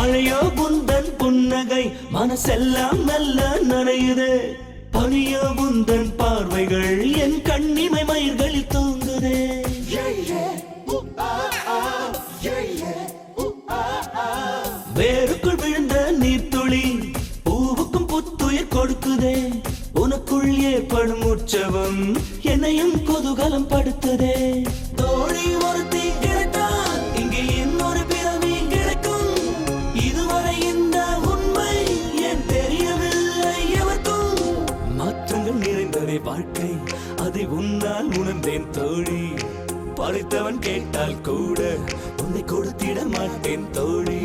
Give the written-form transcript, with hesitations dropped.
மழையோ குந்தன் புன்னகை மனசெல்லாம் நல்ல நனையுது. பனியோ குந்தன் பார்வைகள் என் கண்ணிமை மயிர்களில் தூங்குதே. வேருக்குள் விழுந்த நீர்த்துளி பூவுக்கும் புத்துயிர் கொடுக்குதே. உனக்குள் ஏற்படும் உற்சவம் என்னையும் குதூகலம் படுத்துதே. தோழி ஒருத்தி கிடைத்தால் இங்கே இன்னொரு பிறவி கிடைக்கும். இதுவரை இந்த உண்மை ஏன் தெரியவில்லை எவருக்கும். மாற்றங்கள் நிறைந்ததே வாழ்க்கை, அதை உன்னால் உணர்ந்தேன் தோழி. படைத்தவன் கேட்டால் கூட உன்னை கொடுத்திட மாட்டேன் தோழி.